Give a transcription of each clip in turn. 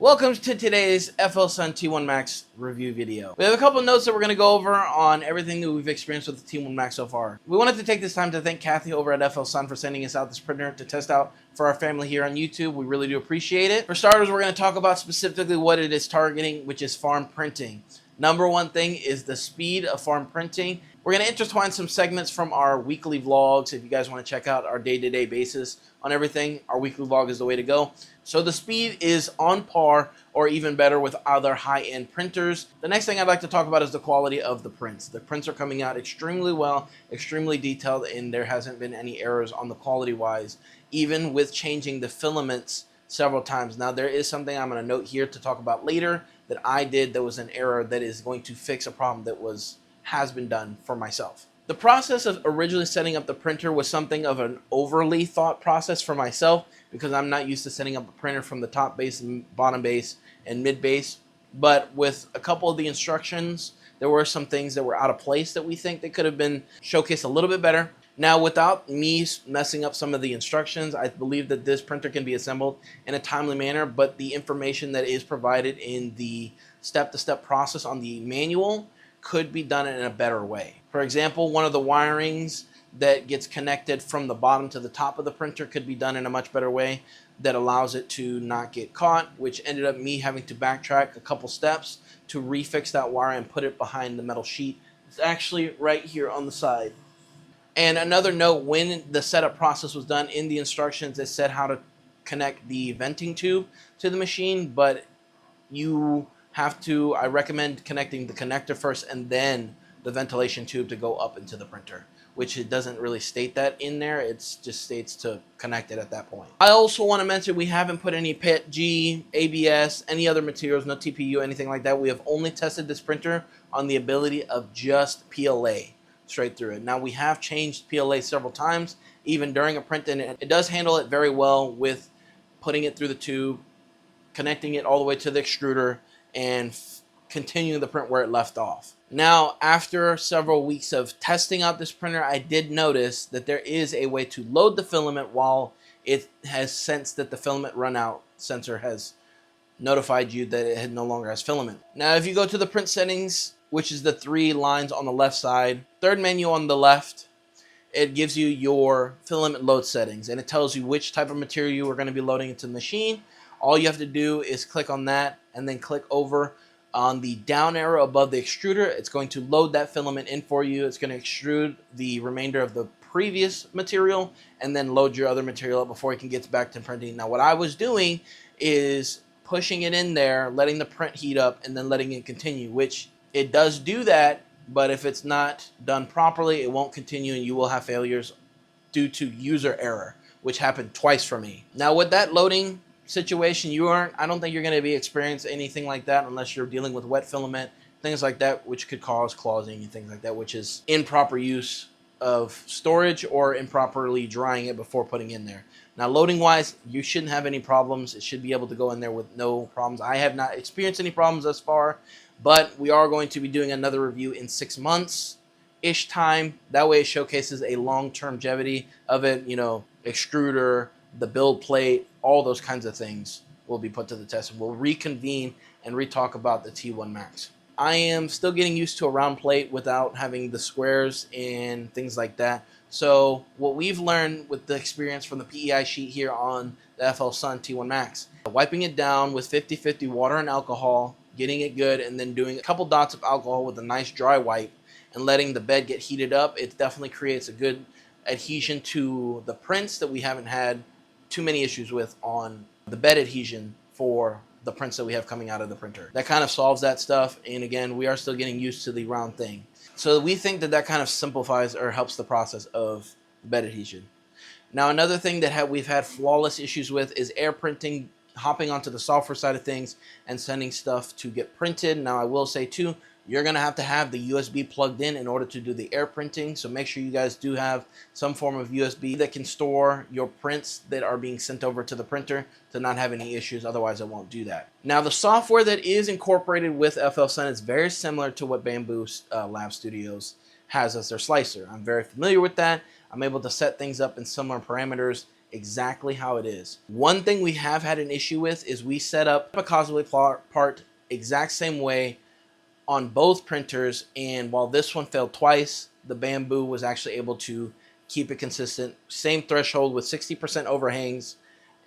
Welcome to today's FlSun T1Max review video. We have a couple notes that we're going to go over on everything that we've experienced with the T1Max so far. We wanted to take this time to thank Kathy over at FlSun for sending us out this printer to test out for our family here on YouTube. We really do appreciate it. For starters, we're going to talk about specifically what it is targeting, which is farm printing. Number one thing is the speed of farm printing. We're going to intertwine some segments from our weekly vlogs. If you guys want to check out our day-to-day basis on everything, our weekly vlog is the way to go. So the speed is on par or even better with other high-end printers. The next thing I'd like to talk about is the quality of the prints. The prints are coming out extremely well, extremely detailed, and there hasn't been any errors on the quality-wise, even with changing the filaments several times. Now, there is something I'm going to note here to talk about later that I did that was an error that is going to fix a problem that has been done for myself. The process of originally setting up the printer was something of an overly thought process for myself because I'm not used to setting up a printer from the top base, bottom base, and mid base. But with a couple of the instructions, there were some things that were out of place that we think that could have been showcased a little bit better. Now, without me messing up some of the instructions, I believe that this printer can be assembled in a timely manner, but the information that is provided in the step-to-step process on the manual could be done in a better way. For example, one of the wirings that gets connected from the bottom to the top of the printer could be done in a much better way that allows it to not get caught, which ended up me having to backtrack a couple steps to refix that wire and put it behind the metal sheet. It's actually right here on the side. And another note, when the setup process was done in the instructions, it said how to connect the venting tube to the machine, but you have to, I recommend connecting the connector first and then the ventilation tube to go up into the printer, which it doesn't really state that in there. It just states to connect it at that point. I also want to mention we haven't put any PETG, ABS, any other materials, no TPU, anything like that. We have only tested this printer on the ability of just PLA straight through it. Now, we have changed PLA several times, even during a print, and it does handle it very well with putting it through the tube, connecting it all the way to the extruder, and continuing the print where it left off. Now, after several weeks of testing out this printer, I did notice that there is a way to load the filament while it has sensed that the filament run out sensor has notified you that it no longer has filament. Now, if you go to the print settings, which is the three lines on the left side, third menu on the left, it gives you your filament load settings, and it tells you which type of material you are going to be loading into the machine. All you have to do is click on that and then click over on the down arrow above the extruder. It's going to load that filament in for you. It's going to extrude the remainder of the previous material and then load your other material up before it can get back to printing. Now, what I was doing is pushing it in there, letting the print heat up, and then letting it continue, which it does do that, but if it's not done properly, it won't continue and you will have failures due to user error, which happened twice for me. Now, with that loading situation, I don't think you're going to be experiencing anything like that unless you're dealing with wet filament, things like that, which could cause clogging and things like that, which is improper use of storage or improperly drying it before putting in there. Now, loading wise, you shouldn't have any problems. It should be able to go in there with no problems. I have not experienced any problems thus far, but we are going to be doing another review in 6 months-ish time. That way it showcases a long-term longevity of it, extruder, the build plate, all those kinds of things will be put to the test. We'll reconvene and re-talk about the T1Max. I am still getting used to a round plate without having the squares and things like that. So what we've learned with the experience from the PEI sheet here on the FlSun T1Max, wiping it down with 50-50 water and alcohol, getting it good, and then doing a couple dots of alcohol with a nice dry wipe and letting the bed get heated up, it definitely creates a good adhesion to the prints that we haven't had too many issues with on the bed adhesion for the prints that we have coming out of the printer. That kind of solves that stuff, and again, we are still getting used to the round thing. So we think that that kind of simplifies or helps the process of bed adhesion. Now, another thing that we've had flawless issues with is air printing, hopping onto the software side of things and sending stuff to get printed. Now, I will say too, you're going to have the USB plugged in order to do the air printing. So make sure you guys do have some form of USB that can store your prints that are being sent over to the printer to not have any issues. Otherwise, it won't do that. Now, the software that is incorporated with FlSun is very similar to what Bambu Lab Studios has as their slicer. I'm very familiar with that. I'm able to set things up in similar parameters. exactly how it is. One thing we have had an issue with is we set up a causeway part exact same way on both printers, and while this one failed twice, the Bambu was actually able to keep it consistent. Same threshold with 60% overhangs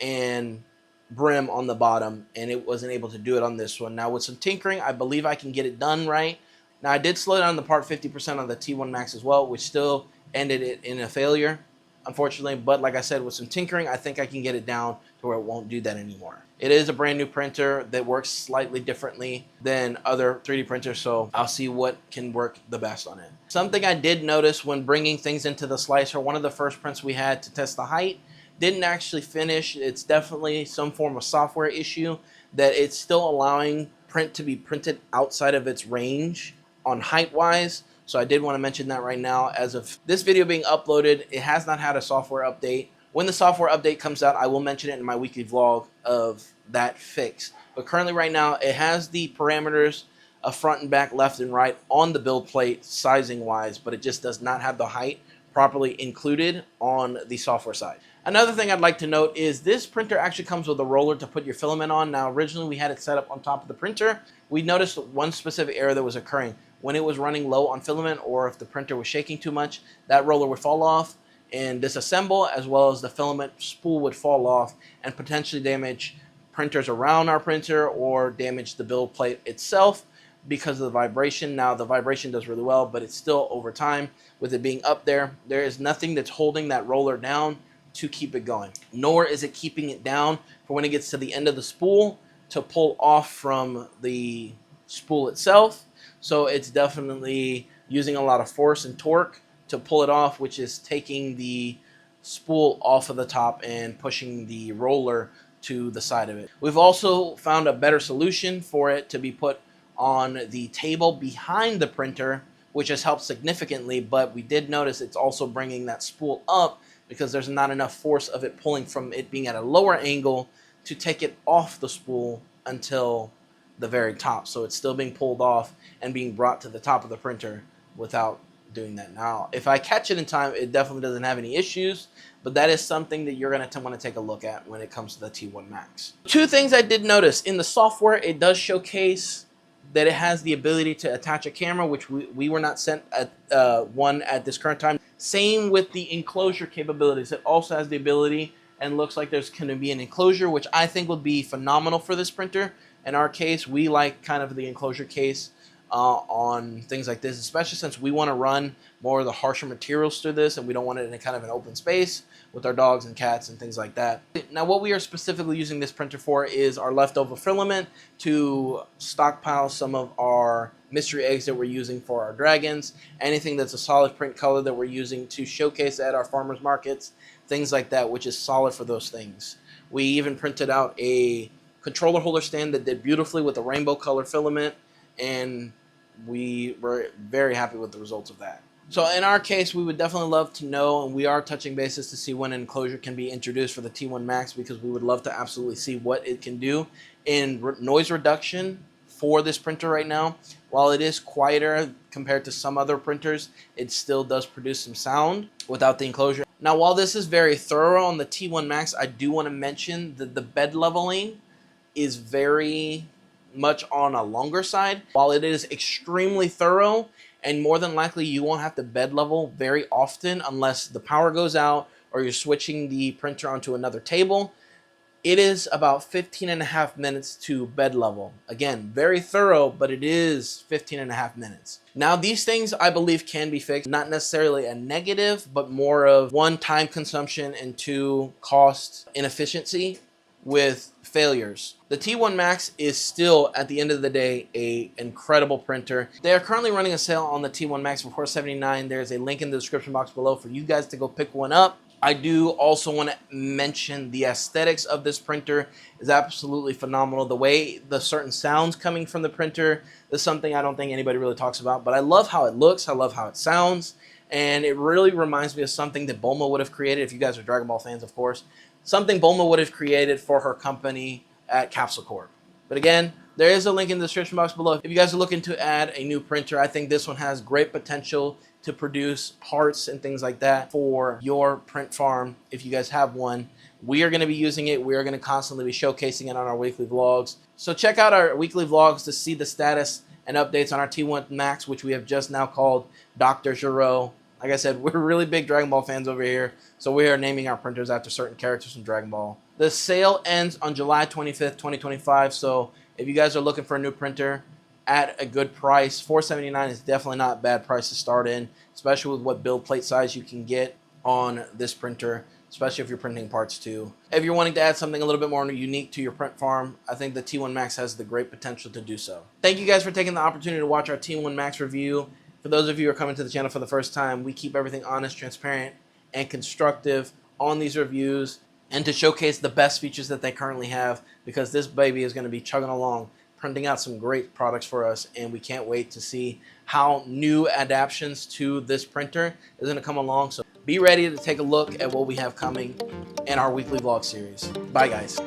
and brim on the bottom, and it wasn't able to do it on this one. Now with some tinkering, I believe I can get it done right. Now I did slow down the part 50% on the T1Max as well, which still ended it in a failure, unfortunately. But like I said, with some tinkering, I think I can get it down to where it won't do that anymore. It is a brand new printer that works slightly differently than other 3D printers, so I'll see what can work the best on it. Something I did notice when bringing things into the slicer, one of the first prints we had to test the height didn't actually finish. It's definitely some form of software issue that it's still allowing print to be printed outside of its range on height wise. So I did want to mention that right now. As of this video being uploaded, it has not had a software update. When the software update comes out, I will mention it in my weekly vlog of that fix. But currently right now, it has the parameters of front and back, left and right on the build plate sizing wise, but it just does not have the height properly included on the software side. Another thing I'd like to note is this printer actually comes with a roller to put your filament on. Now originally we had it set up on top of the printer. We noticed one specific error that was occurring. When it was running low on filament, or if the printer was shaking too much, that roller would fall off and disassemble, as well as the filament spool would fall off and potentially damage printers around our printer or damage the build plate itself because of the vibration. Now the vibration does really well, but it's still over time with it being up there. There is nothing that's holding that roller down to keep it going, nor is it keeping it down for when it gets to the end of the spool to pull off from the spool itself. So it's definitely using a lot of force and torque to pull it off, which is taking the spool off of the top and pushing the roller to the side of it. We've also found a better solution for it to be put on the table behind the printer, which has helped significantly, but we did notice it's also bringing that spool up because there's not enough force of it pulling from it being at a lower angle to take it off the spool until the very top. So it's still being pulled off and being brought to the top of the printer without doing that. Now, if I catch it in time, it definitely doesn't have any issues, but that is something that you're going to want to take a look at when it comes to the T1Max. Two things I did notice. In the software, it does showcase that it has the ability to attach a camera, which we were not sent at one at this current time. Same with the enclosure capabilities. It also has the ability, and looks like there's going to be an enclosure, which I think would be phenomenal for this printer. In our case, we like kind of the enclosure case on things like this, especially since we want to run more of the harsher materials through this, and we don't want it in a kind of an open space with our dogs and cats and things like that. Now, what we are specifically using this printer for is our leftover filament to stockpile some of our mystery eggs that we're using for our dragons, anything that's a solid print color that we're using to showcase at our farmers markets, things like that, which is solid for those things. We even printed out a controller holder stand that did beautifully with a rainbow color filament, and we were very happy with the results of that. So in our case, we would definitely love to know, and we are touching bases to see when an enclosure can be introduced for the T1Max, because we would love to absolutely see what it can do in noise reduction for this printer right now. While it is quieter compared to some other printers, it still does produce some sound without the enclosure. Now, while this is very thorough on the T1Max, I do want to mention that the bed leveling is very much on a longer side. While it is extremely thorough, and more than likely you won't have to bed level very often unless the power goes out or you're switching the printer onto another table, it is about 15.5 minutes to bed level. Again, very thorough, but it is 15.5 minutes. Now, these things I believe can be fixed. Not necessarily a negative, but more of one, time consumption, and two, cost inefficiency with failures. The T1Max is still, at the end of the day, an incredible printer. They are currently running a sale on the T1Max for $479. There's a link in the description box below for you guys to go pick one up. I do also want to mention the aesthetics of this printer is absolutely phenomenal. The way the certain sounds coming from the printer is something I don't think anybody really talks about, but I love how it looks, I love how it sounds, and it really reminds me of something that Bulma would have created, if you guys are Dragon Ball fans, of course. Something Bulma would have created for her company at Capsule Corp. But again, there is a link in the description box below. If you guys are looking to add a new printer, I think this one has great potential to produce parts and things like that for your print farm if you guys have one. We are going to be using it. We are going to constantly be showcasing it on our weekly vlogs. So check out our weekly vlogs to see the status and updates on our T1Max, which we have just now called Dr. Giro. Like I said, we're really big Dragon Ball fans over here, so we are naming our printers after certain characters from Dragon Ball. The sale ends on July 25th, 2025, so if you guys are looking for a new printer at a good price, $479 is definitely not a bad price to start in, especially with what build plate size you can get on this printer, especially if you're printing parts too. If you're wanting to add something a little bit more unique to your print farm, I think the T1Max has the great potential to do so. Thank you guys for taking the opportunity to watch our T1Max review. For those of you who are coming to the channel for the first time, we keep everything honest, transparent, and constructive on these reviews, and to showcase the best features that they currently have, because this baby is going to be chugging along, printing out some great products for us, and we can't wait to see how new adaptations to this printer is going to come along. So be ready to take a look at what we have coming in our weekly vlog series. Bye guys.